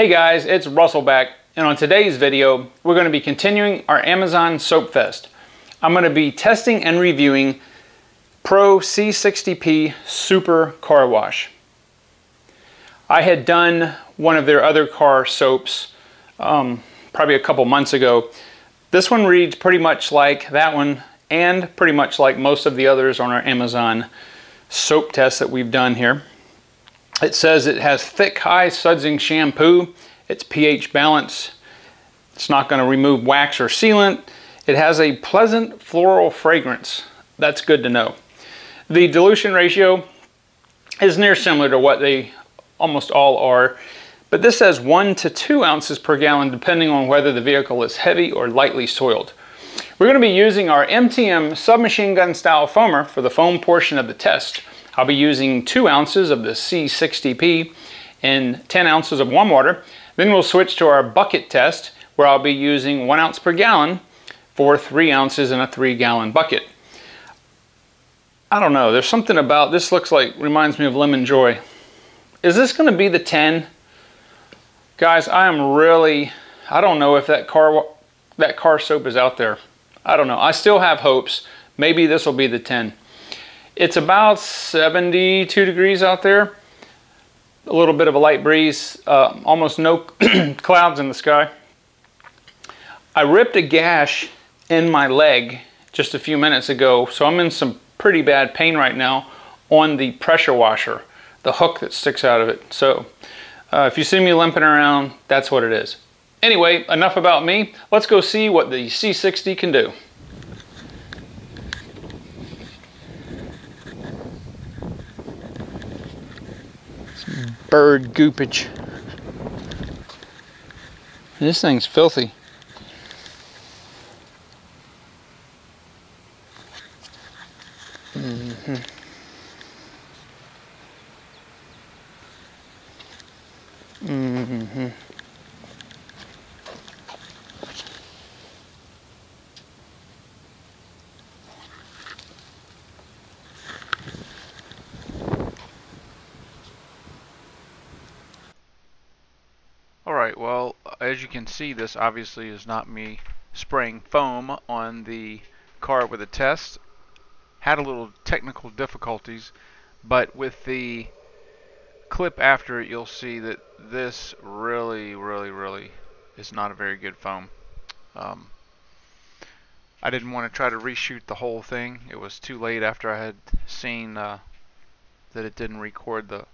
Hey guys, it's Russell back, and on today's video, we're going to be continuing our Amazon Soap Fest. I'm going to be testing and reviewing Pro C-60-P Super Car Wash. I had done one of their other car soaps probably a couple months ago. This one reads pretty much like that one and pretty much like most of the others on our Amazon soap tests that we've done here. It says it has thick, high sudsing shampoo. It's pH balanced. It's not going to remove wax or sealant. It has a pleasant floral fragrance. That's good to know. The dilution ratio is near similar to what they almost all are, but this says 1 to 2 ounces per gallon depending on whether the vehicle is heavy or lightly soiled. We're going to be using our MTM submachine gun style foamer for the foam portion of the test. I'll be using 2 ounces of the C-60-P and 10 ounces of warm water. Then we'll switch to our bucket test where I'll be using 1 ounce per gallon for 3 ounces in a 3-gallon bucket. I don't know, there's something about this reminds me of Lemon Joy. Is this going to be the 10? Guys, I don't know if that car soap is out there. I don't know. I still have hopes. Maybe this will be the 10. It's about 72 degrees out there. A little bit of a light breeze, almost no clouds in the sky. I ripped a gash in my leg just a few minutes ago, so I'm in some pretty bad pain right now on the pressure washer, the hook that sticks out of it. So if you see me limping around, that's what it is. Anyway, enough about me. Let's go see what the C60 can do. Bird goopage. This thing's filthy. Alright, well, as you can see, this obviously is not me spraying foam on the car with a test. Had a little technical difficulties, but with the clip after it, you'll see that this really is not a very good foam. I didn't want to try to reshoot the whole thing. It was too late after I had seen that it didn't record the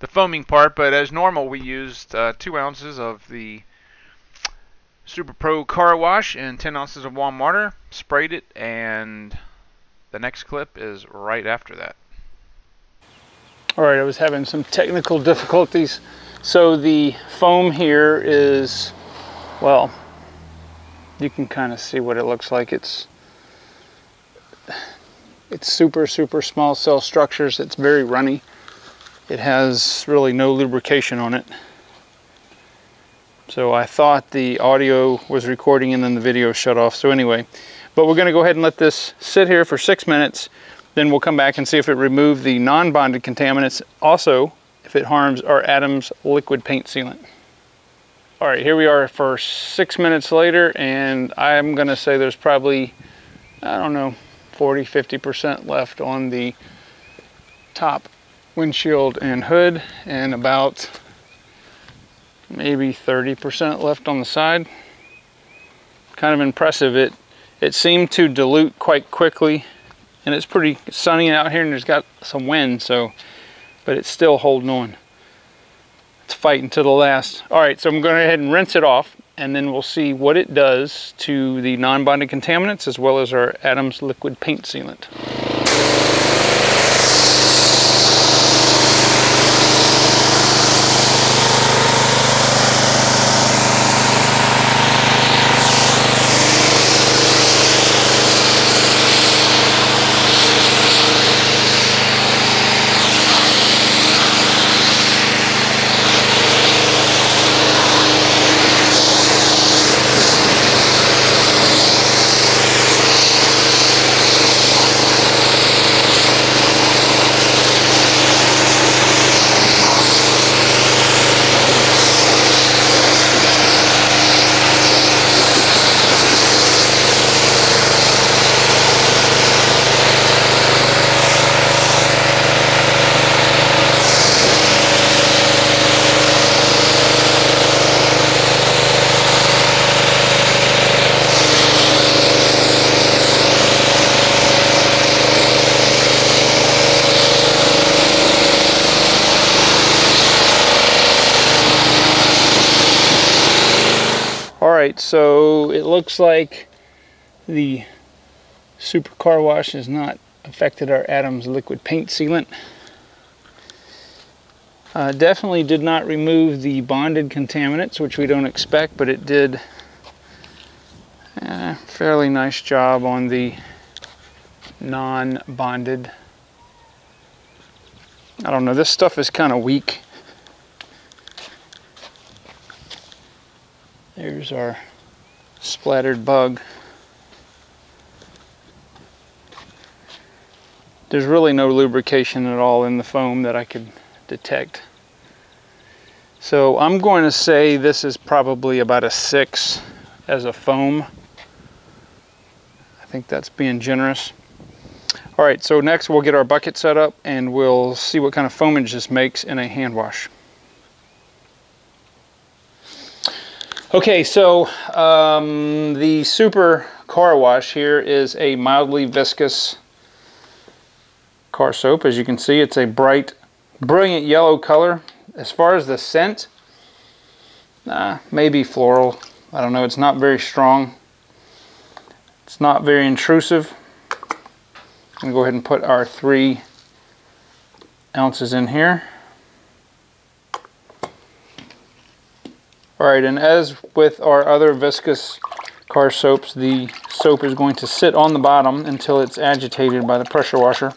foaming part, but as normal we used 2 ounces of the Super Pro Car Wash and 10 ounces of warm water, sprayed it, and the next clip is right after that. Alright, I was having some technical difficulties. So the foam here is, well, you can kind of see what it looks like. It's super small cell structures. It's very runny. It has really no lubrication on it. So I thought the audio was recording and then the video shut off. So anyway, but we're going to go ahead and let this sit here for 6 minutes. Then we'll come back and see if it removed the non-bonded contaminants. Also, if it harms our Adams liquid paint sealant. All right, here we are for 6 minutes later, and I'm going to say there's probably, I don't know, 40–50% left on the top windshield and hood, and about maybe 30% left on the side. Kind of impressive. It seemed to dilute quite quickly, and it's pretty sunny out here and there's got some wind, so, but it's still holding on. It's fighting to the last. All right, so I'm going to go ahead and rinse it off, and then we'll see what it does to the non-bonded contaminants as well as our Adams liquid paint sealant. Alright, so it looks like the Super Car Wash has not affected our Adams liquid paint sealant. Definitely did not remove the bonded contaminants, which we don't expect, but it did a fairly nice job on the non-bonded. I don't know, this stuff is kind of weak. There's our splattered bug. There's really no lubrication at all in the foam that I could detect. So I'm going to say this is probably about a 6 as a foam. I think that's being generous. All right, so next we'll get our bucket set up and we'll see what kind of foamage this makes in a hand wash. Okay, so the Super Car Wash here is a mildly viscous car soap. As you can see, it's a bright, brilliant yellow color. As far as the scent, maybe floral. I don't know, it's not very strong. It's not very intrusive. I'm going to go ahead and put our 3 ounces in here. Alright, and as with our other viscous car soaps, the soap is going to sit on the bottom until it's agitated by the pressure washer.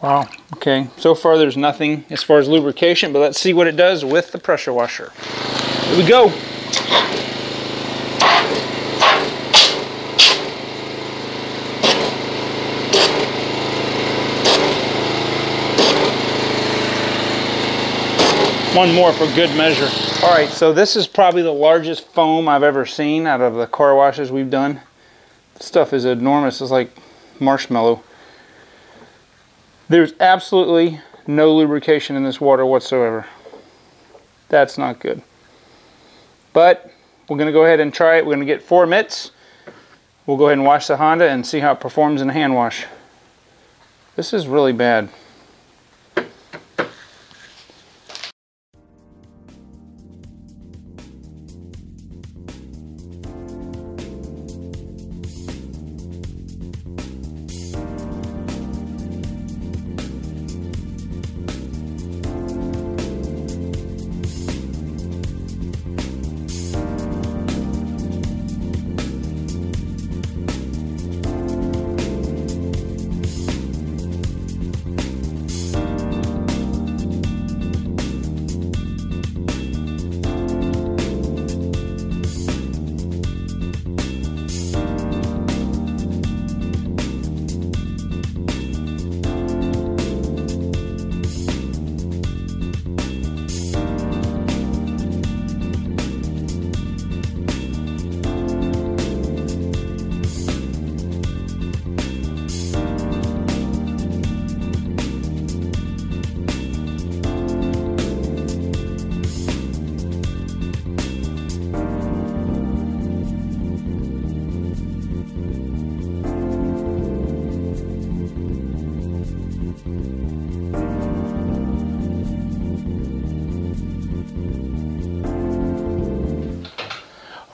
Wow, okay, so far there's nothing as far as lubrication, but let's see what it does with the pressure washer. Here we go. One more for good measure. All right, so this is probably the largest foam I've ever seen out of the car washes we've done. This stuff is enormous. It's like marshmallow. There's absolutely no lubrication in this water whatsoever. That's not good. But we're going to go ahead and try it. We're going to get 4 mitts. We'll go ahead and wash the Honda and see how it performs in a hand wash. This is really bad.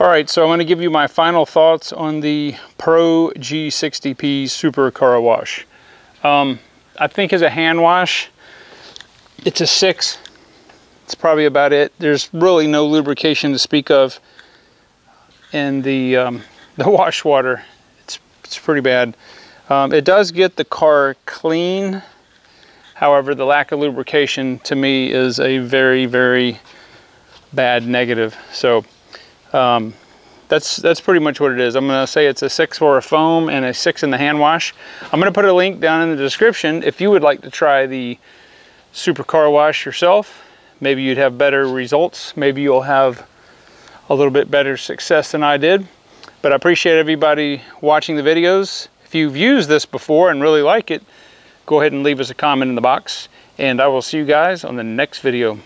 Alright, so I'm going to give you my final thoughts on the Pro C-60-P Super Car Wash. I think as a hand wash, it's a 6. It's probably about it. There's really no lubrication to speak of in the wash water. It's pretty bad. It does get the car clean. However, the lack of lubrication to me is a very, very bad negative. So that's pretty much what it is. I'm going to say it's a 6 for a foam and a 6 in the hand wash. I'm going to put a link down in the description if you would like to try the Super Car Wash yourself. Maybe you'd have better results. Maybe you'll have a little bit better success than I did. But I appreciate everybody watching the videos. If you've used this before and really like it, go ahead and leave us a comment in the box. And I will see you guys on the next video.